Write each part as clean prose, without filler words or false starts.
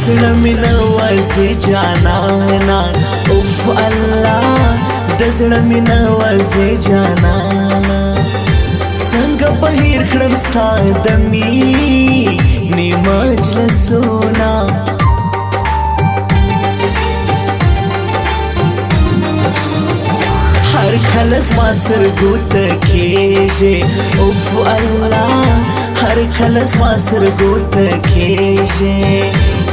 زړه مې نوازې جانانا اوف الله د زړه مې نوازې جانانا څنګه بهیر کړم ستا د مینې مجلسونه هر کله زما سترګو ته کېږې اوف الله هر کله زما سترګو ته کېږې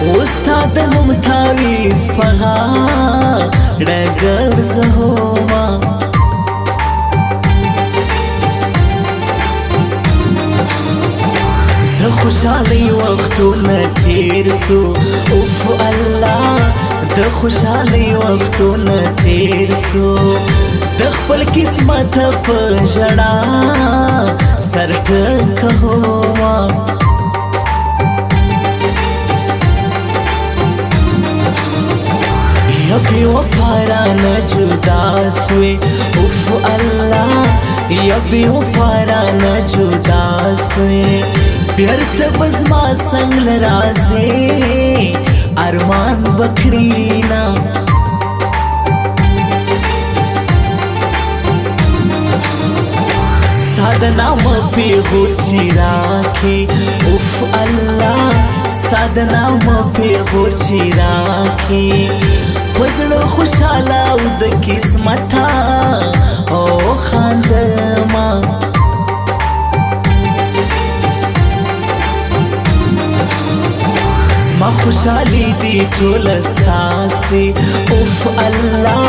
اوس ستا د نوم تاویز په غاړه ګرځومه د خوشحالۍ وختونه تېر سو اوف الله د خوشحالۍ وختونه تېر سو د خپل قسمت په ژړا سر ټکومه یا بې وفا رانه جدا سوې اوف الله یا بې وفا رانه جدا سوې بیرته به زما څنګ له راځې ارمان وکړي نه ستا د نامه پیغور چې راکې اوف الله ستا د نامه پیغور چې راکې په زړه خوشحاله او د قسمته او خاندمه زما خوشحالي دي ټوله ستاسې اوف الله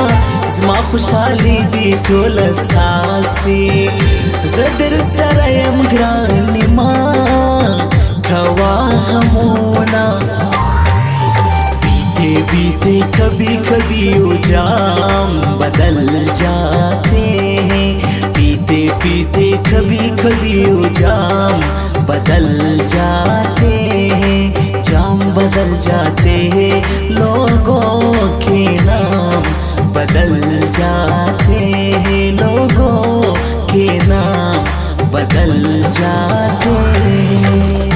زما خوشحالي دي ټوله ستاسې زه در سره یم ګرانې ما کوه غمونه बीते बीते कभी कभी वो जाम बदल जाते हैं पीते पीते कभी कभी वो जाम बदल जाते हैं जाम बदल जाते हैं लोगों के नाम बदल जाते हैं लोगों के नाम बदल जाते हैं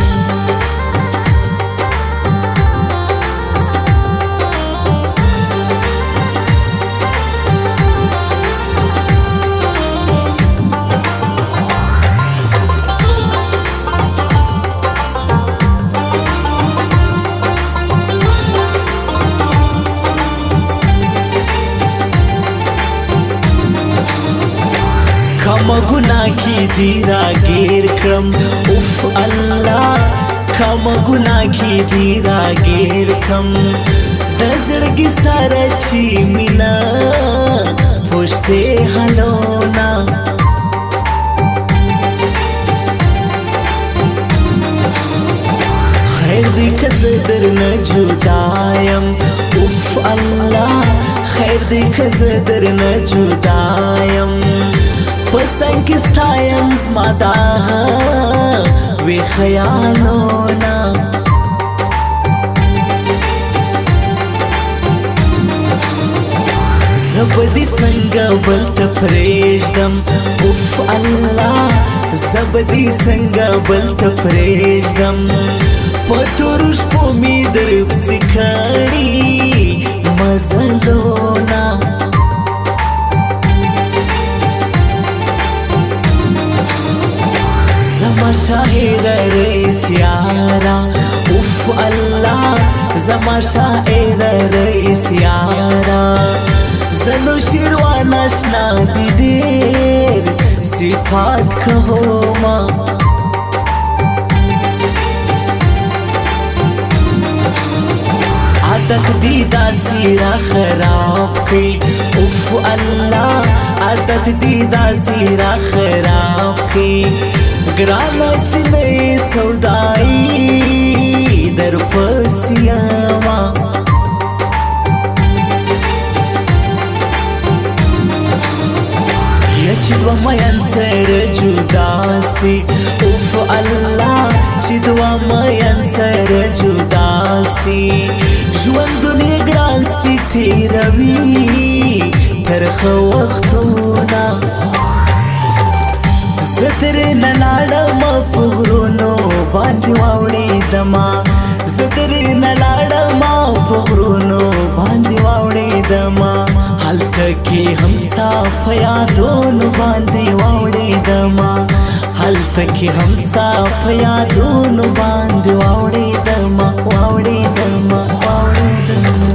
کم گناہ کی دی راگیر کرم اوف اللہ کم گناہ کی دی راگیر کم دزڑگی سارا چی مینا پوشتے حلونا خیر دی کزدر نجودایم اوف اللہ خیر دی کزدر نجودایم پسنگ کستایم زما دا وی خیالونا زبدی سنگ بلت پریشدم اوف اللہ زبدی سنگ بلت پریشدم پتورش پو می درب سکھانی مزلونا زما شاعر رئیس یارا اوف اللہ زما شاعر رئیس یارا زنو شیروان اشنا دی ډېر صفات کهوما عادت دی داسی را خراب کی اوف اللہ عادت دی داسی را خراب کی گرانا چنئی سودائی در پسیاما یا چی دو مین سر جدا سی اوف اللہ چی دو مین سر جدا سی ژوند دنیا ګران سی تیروي ترخ وختونه زه ترې نه لاړم په غرونو باندې واوړېدمه زه ترې نه لاړم کې هم ستا په یادونو باندې واوړېدمه هلته کې هم ستا په یادونو باندې واوړېدمه واوړېدمه واوړېدمه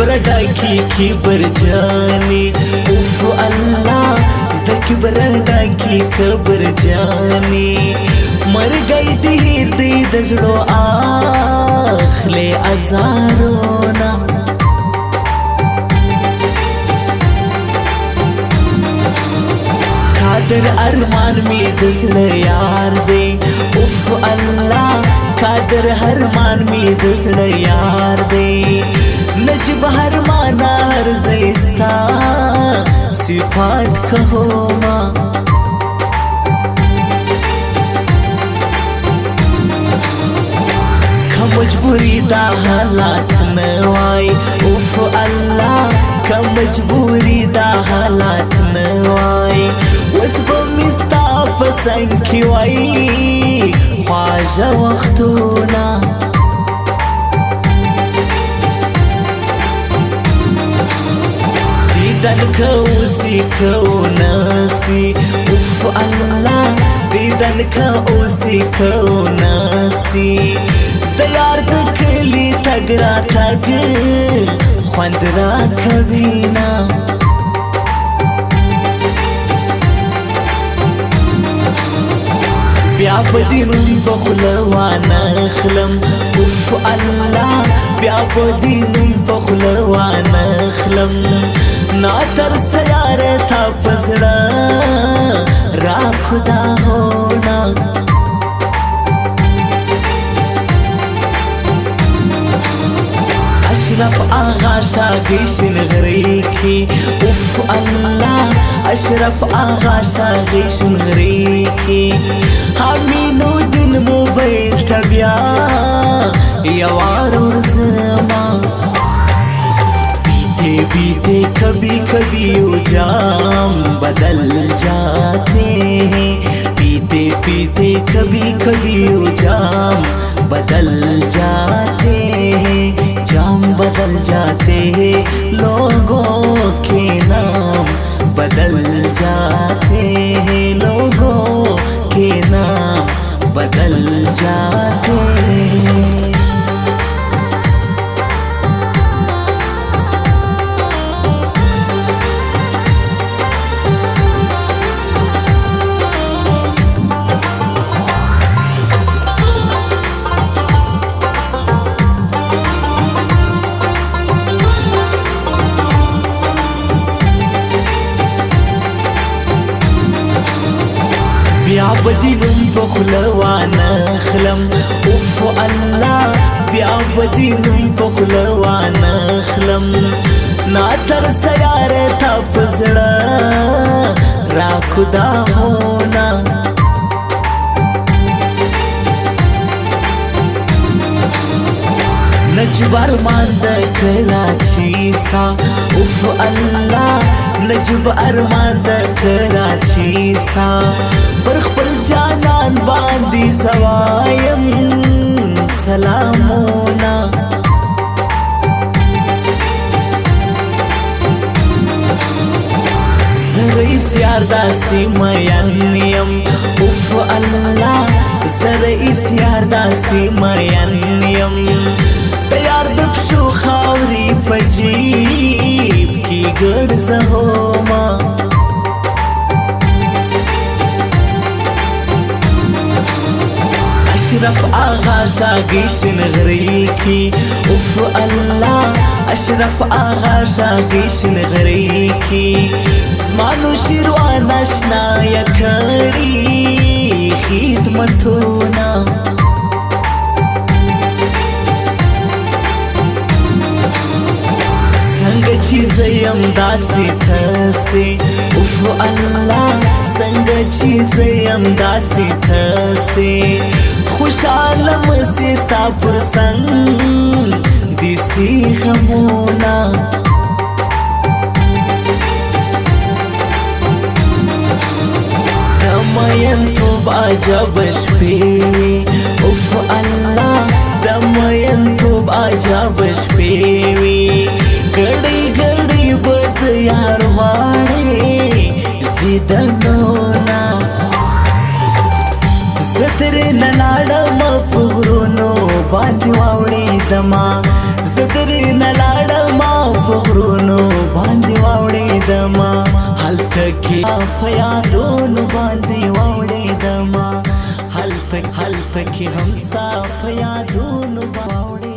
کبر ډاکی کبر جانی اوف الله د کبر ډاکی کبر جانی مر گئی دیر دی د زړو اخلي ازارونا قادر ارمان می د زړه یار دی اوف الله قادر ارمان می د زړه یار دی نجب هر مانا هر زیستا صفات کہو ما کا مجبوری دا حالات نوائی اوف اللہ کا مجبوری دا حالات نوائی وسبا مستا پسنگ کی وائی خواجہ وقتونا دیدن کوسی کوناسی اوف اللہ دیدن کوسی کوناسی دیار دکلی تگ را تگ خوند را کبینا بیا بدینم بخلوانا خلم اوف اللہ بیا بدینم بخلوانا خلم نا تر سیار تھا پزڑا را خدا ہونا اشرف آغا شاگیشن غری کی اوف اللہ اشرف آغا شاگیشن غری کی حامینو دن موبیل تبیا یوارو زمان बीते कभी कभी वो जाम बदल जाते हैं पीते पीते कभी कभी वो जाम बदल जाते हैं जाम बदल जाते हैं लोगों के नाम बदल जाते हैं लोगों के नाम बदल जाते हैं بیا بدینم بخلوانا خلم اوف اللہ بیا بدینم بخلوانا خلم نا تر سیار تا پزڑا را خدا ہونا نجب ارمان د کراچی سا اوف اللہ نجب ارمان د کراچی سا پر خپل جانان باندې زوایم سلامونا زرئیس یار داسی مینیم اوف اللہ زرئیس یار داسی مینیم دیار دپشو خاوری پجیب کی گرزهوما اشرف آغا شاگیشن غری کی اوف اللہ اشرف آغا شاگیشن غری کی زمانو شیروان اشنا یکڑی خدمتونا چې زیم داسې تسې اوف الله څنګه چې زیم داسې تسې خوشاله مسې ستا پر څنګ دیسي غمونه دمین توب عجب شپې اوف الله دمین توب عجب شپې ګړی ګړی بد یار واړې دیدنونه زتر نلاړم په غرونو باندې واوړېدما زتر نلاړم په غرونو باندې واوړېدما هلته کې په یادونو باندې واوړېدما هلته کې هم ستا په یادونو واوړېدما